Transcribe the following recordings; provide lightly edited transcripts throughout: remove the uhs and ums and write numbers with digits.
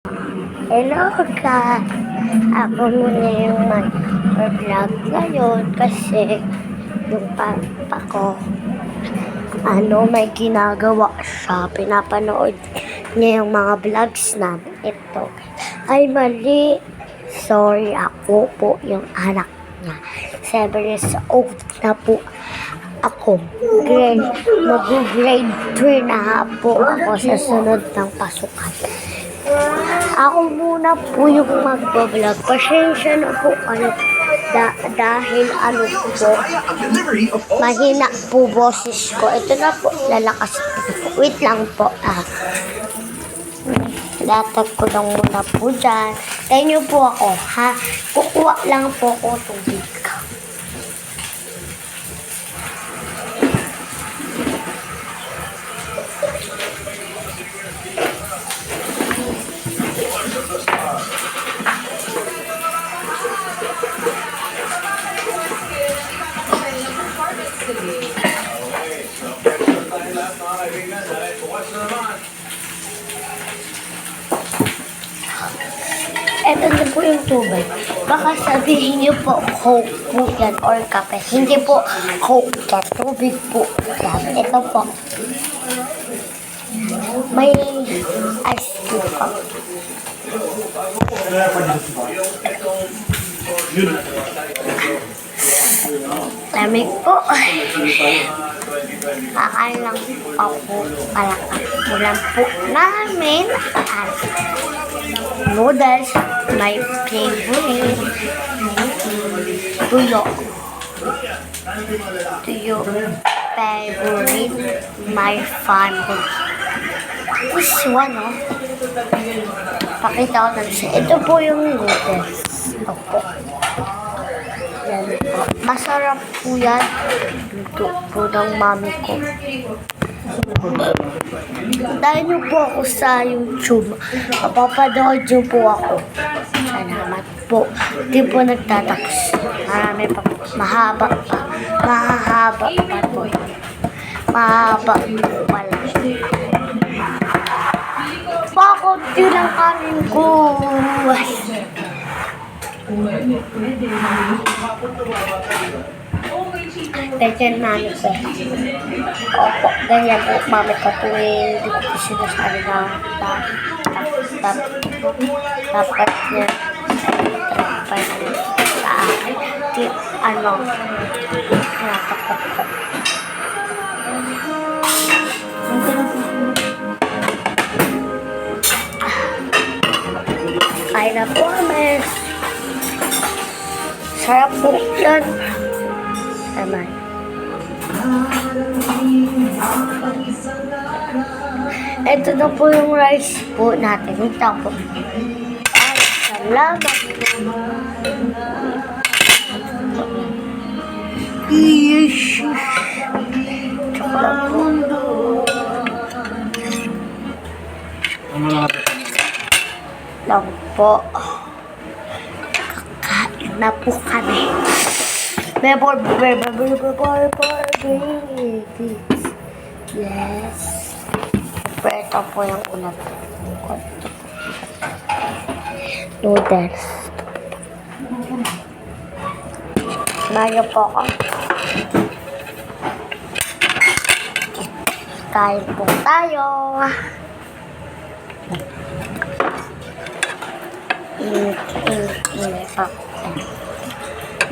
Hello guys! Ako muna yung mag-vlog ngayon kasi yung papa ko, may ginagawa siya. Pinapanood niya yung mga vlogs namin. Ito ay mali. Sorry, ako po yung anak niya. 7 years old na po ako. Mag-grade 3 na po ako sa sunod ng pasukan. Ako muna po yung mag-vlog. Pasensya na po kayo dahil po, mahina po boses ko. Ito na po, lalakas po. Wait lang po. Latag ko lang muna po dyan. Tayo niyo po ako, ha? Kukuha lang po ko tubig. Ito na po yung tubig. Baka sabihin niyo po, Coke po yan or kape. Hindi po Coke yan. Tubig po yan. Ito po. May ice cream po. Lamig po. Kakain lang po palakas. Ulam po namin noodles, my favorite. Tuyo, favorite, my favorite. This one, pakita ko na siya. Ito po yung noodles. Ito po. Yan po. Masarap po yan. Ito po ng mami ko. Dahil niyo po ako sa YouTube, mapapanood niyo po ako. Salamat po. Hindi po nagtatapos. Marami pa po. Mahaba pa. Mahahaba pa po. Mahaba po pala. Bakit yun ang kanin ko? Ganyan mami ko. Opo, ganyan po mami ko tuwing hindi ko sinasabi na dapat niya trapay sa akin. Natakot ko. Kain na po kami. Sarap po yan. Tama. Ito na po yung rice po natin. Ito po. Ay, salamat. Yes. Chocolate po. Lang po. Kakain na po kami. Yes. Ito po yung ulam. Noodles. Mayo po ako. Kain po tayo.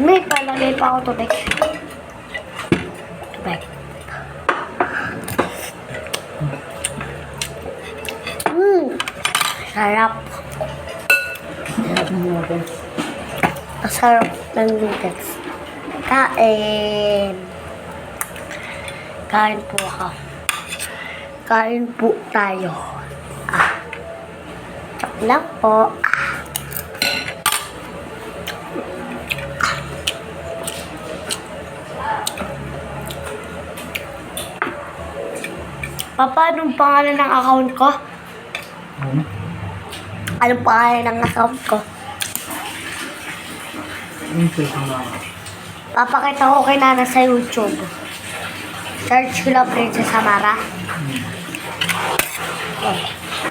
May palagay pa ako tubig. Tubig. Sarap. Sarap ng noodles. Kain. Kain po ako. Kain po tayo. Chok lang po. Papa, anong pangalan ng account ko? Anong pangalan ng account ko? Papakita ko kay Nana sa YouTube. Search ko lang Princess Amara. Okay.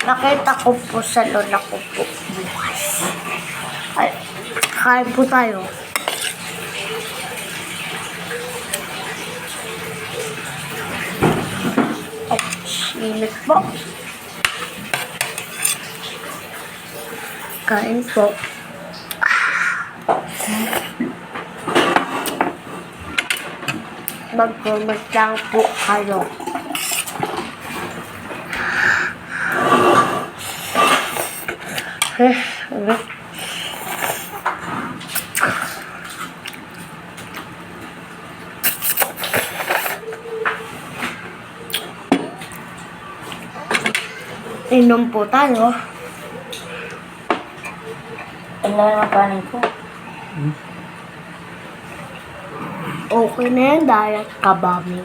Nakita ko po sa lola ko po bukas. Ay, kain po tayo. Ay, init po. Kain po. Mag-comment lang po kayo. Inom po tayo. Ang naman ang kanin ko. Okay na yan, diet kabami.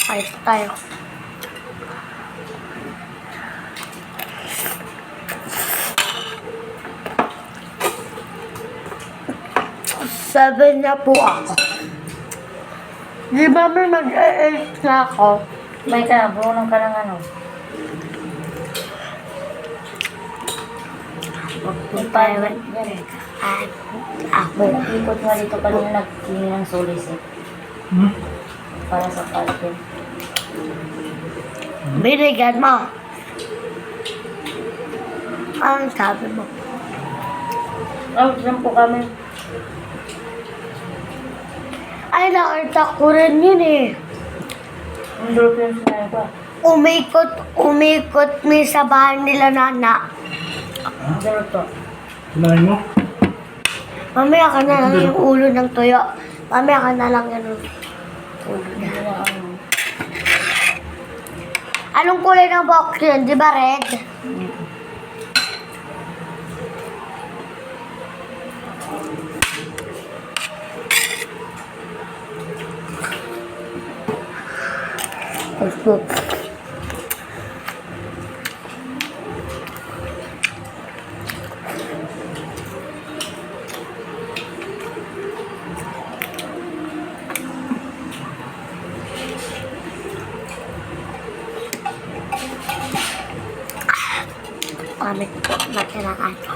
Ayos tayo. Seven na po ako. Di ba may mag-8 na ako? May ka, bulong ka ng ano. Yung tayo. Yan. Ako. Ikot nga dito pa nung nagkini ng solis eh. Para sa palpin. Binigyan mo. Ang sabi mo. Oh, dyan po kami. Ay, nakita ko rin yun eh. Ang drop yung sinabi ko. Umikot mi sa bahay nila nana. Ang drop to. Kumain mo? Mamaya ka na lang yung ulo ng tuyo. Mamaya ka na lang yung ulo Hindi na. na ano. Anong kulay ng box yun? Di ba red? Opo. Pamit po na kailangan ko.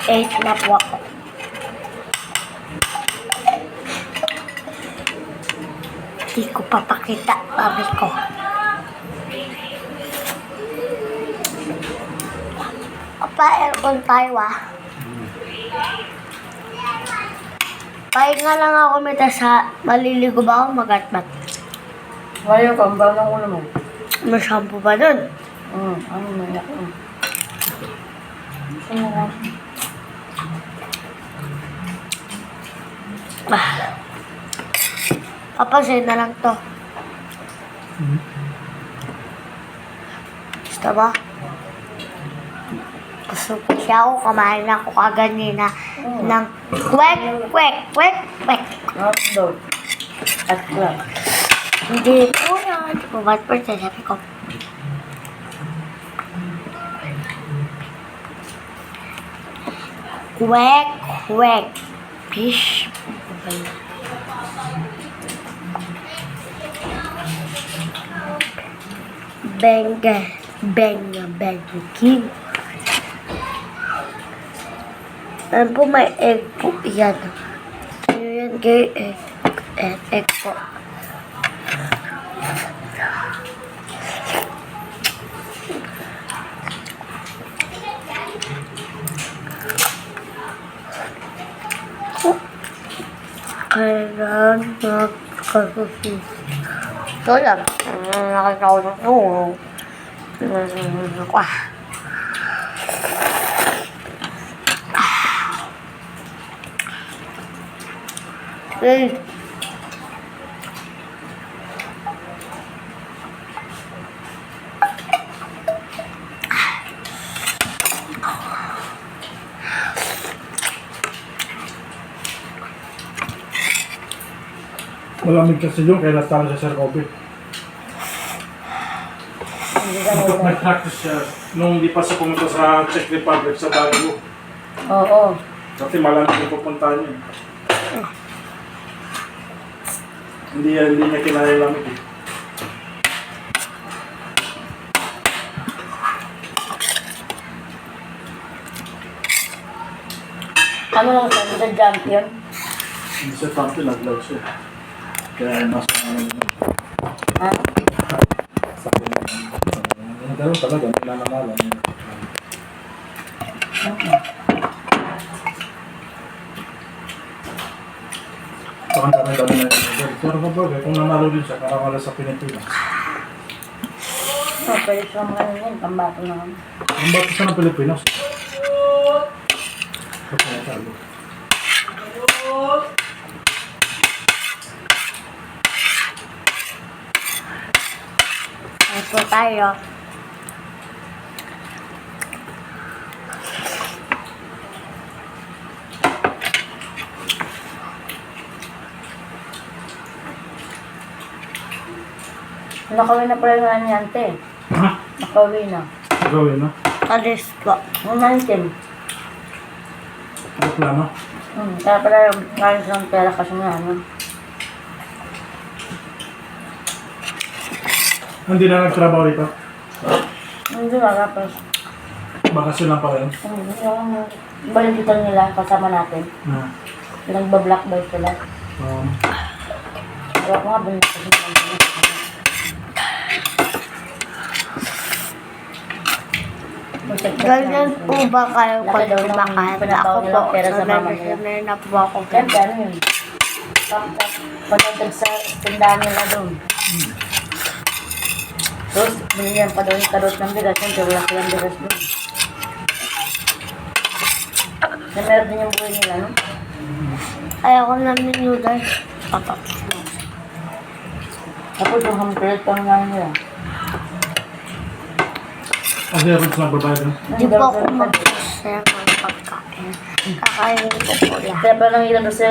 Eight na po ako. Di ko papakita, sabi ko. Pa-aircon tayo Pahinga lang ako mita sa maliligo ba ako magatmat. Ngayon ka, ang bago ng ulo mo. May shampoo pa dun. Ano mo na ako. Ano nga? Papasin na lang to. Gusto ba? Gusto ko siya ako, kumain ako kaganina ng kwek, kwek, kwek, kwek. Hotdog. At lang. Hindi po yan. What percent sabi ko? Kwek, kwek. Fish. Benga, benga, benga, king. Ano po may egg po yan. Ano yan kay egg? Egg po. Kailan magkasusi. So yan. Nakita ko ng tulong. Malamig kasi yun, kaya natalo siya sa COVID. Hindi ka nila. Nag-practice siya nung hindi pa siya pumunta sa Czech Republic sa Baguio. Oo. Kasi malamig yung pupunta niya. Hindi niya kinaya yung lamig eh. Ano lang sabi sa champion? Hindi siya tampi, nag-vlog siya. Kaya nasa ano niya. Ha? Sa ganun talaga, nananamalan. Saka ang dami-dami na yun. Pero kapag kung nanalo din siya, karakala sa Pilipinas. Oh, pwede siya mga yun, pambato naman. Ang bato siya ng Pilipinas. Kapag natalo. Ay po tayo. Nakawin na pala nga niyan, te. Ha? Nakawin na. Gawin na? Alis po. Ang nantin. Ano plano? Kaya pala ngayon silang pera kasi nga, ano. Hindi na nagtrabaho rito? Hindi nga, tapos. Bakasyon lang pala yun. Yung balikitan nila, kasama natin. Na. Nagba-blackboard sila. Um, Wala ko nga, balikitan nila. Ganyan po ba kayo pag Laki daw ng kumakain? pinabaw Ako po, nilang pera sa mama nila. sanay na po ako. Siyempre, ano yun? Pagdating sa tindahan nila doon. Tapos, binigyan pa doon yung karot ng bigas. Siyempre, wala silang bigas doon. Na meron din yung buhay nila, no? Ayoko namin noodles. Papa. Tapos, yung hampelet pa nga nila. kasi rin sa babae doon. Hindi po ako mag-share ng pagkain. Kakainin ko po lahat. Kaya pa nang ilan kasi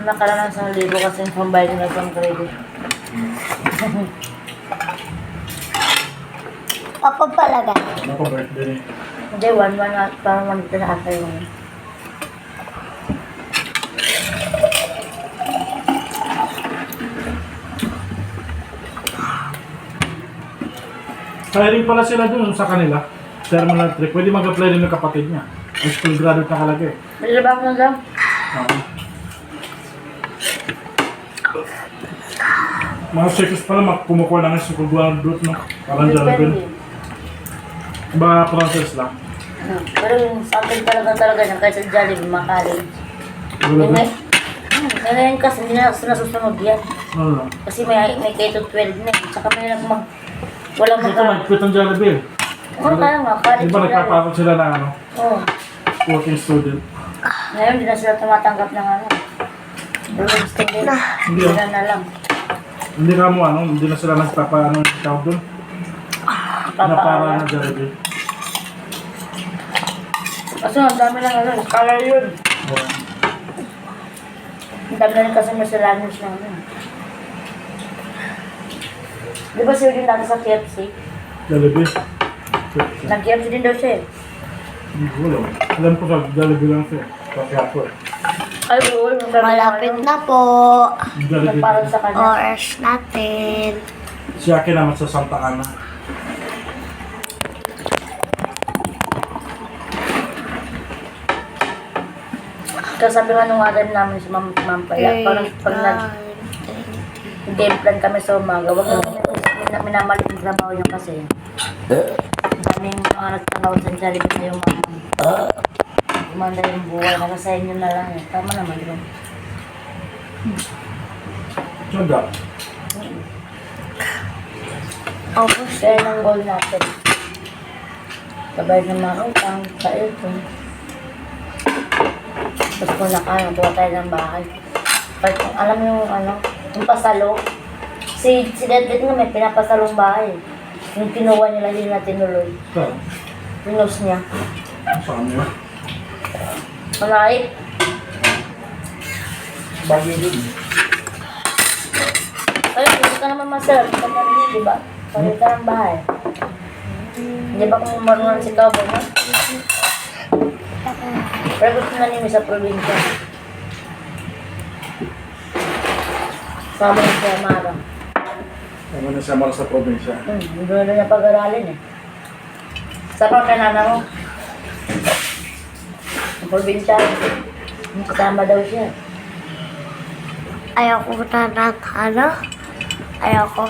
nakaraan sa 1,000 kasi yung pambayad nila sa credit. Papa palaga. Ano pa birthday? Hindi, 1-1 na parang 1 na ata yun. Hiring pala sila doon sa kanila. Terminal 3. Pwede mag-apply din ng kapatid niya. High school graduate nakalagay. May labang na lang. Okay. Mga checks pala, kumukuha lang ng school graduate, no? Parang Jollibee. Ba, process lang. Pero yung something talaga niya, kahit sa Jollibee, makaling. Jollibee? Ngayon kasi hindi na nasusunod yan. Ano lang. Kasi may K-12 na eh. Tsaka may walang Dito, nag-quit ang Jollibee. Oo, kaya nga, college. Di ba nagpapakot sila na ano, Oo. working student? Ngayon, hindi na sila tumatanggap ng ano. Rolling student. Hindi Hindi ah. na lang. Hindi na mo ano, hindi na sila nagpapa ano yung tawag doon. Na para na Jollibee. Kasi ang dami lang ano, scholar yun. Oo. Ang dami na rin kasi miscellaneous na ano. Di ba sila din dati sa KFC? Jollibee. Nag-KFC din daw siya eh. Hindi ko alam. Alam ko sa Jollibee lang siya. Kasi ako eh. Ay, oo, yung dami Malapit na po. Yung Jollibee. Nagparang sa kanya. Oras natin. Si Aki naman sa Santa Ana. Kasi sabi nga nung adam namin si Ma'am Paya, parang pag nag-game plan kami sa umaga, wag namin minamalit yung trabaho niyo kasi. Daming mga nagtrabaho sa Jollibee na yung mga gumanda yung buhay, nasa sa inyo na lang eh. Tama naman, di ba? Tsaga. Opo. Kaya ng goal natin. Kabayad ng mga utang, sa aircon. Tapos kung nakaya, buha tayo ng bahay. Pag, alam mo yung ano, yung pasalo. Si Deadlit nga may pinapasalong bahay. Yung kinuha nila, hindi na tinuloy. Saan? Pinos niya. Saan yun? Malait. Bagay din. Kaya gusto ka naman master, ito na rin, di ba? Palit ka ng bahay. Di ba kung marunong si Cowboy, no? Pero gusto na niyo sa probinsya. Sabi niya siya, Mara. Ano na siya mara sa probinsya? Hindi na niya pag-aralin eh. Sama ka nana mo. Sa probinsya, kasama daw siya. Ayoko na ng ano. Ayoko.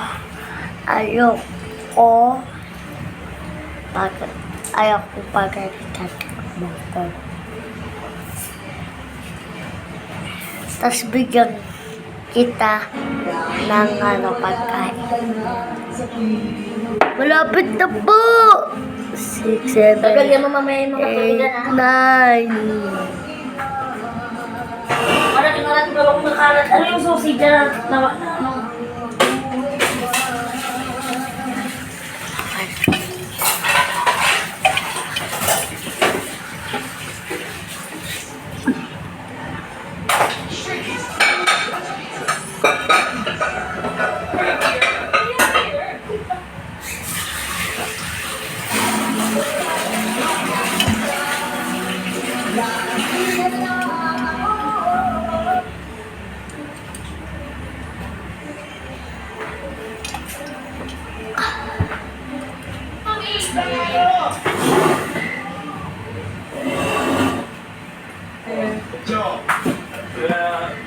Ayoko pagalitan. Tapos bigyan kita ng ano pagkain. Malapit na po! 6, 7, Tagal mo mamaya yung mga tuligan, ha? 8, 9. Maraming ba akong nakalat? Ano yung susi dyan na ano?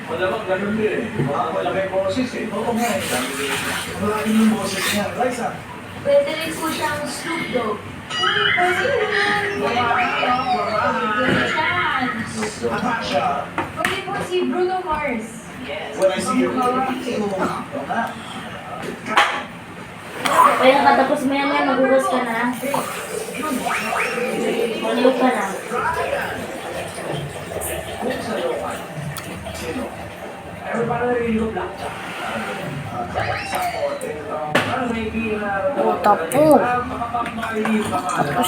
Malamang ganun din eh. Malaki yung boses eh. Oo nga eh. Malaki yung boses niya. Liza. Pwede rin po siyang Snoop Dogg. Natasha. Pwede po si Bruno Mars. When I see you. Kaya katapos maya-maya magugas ka na. Malilo ka na. Puta po. Tapos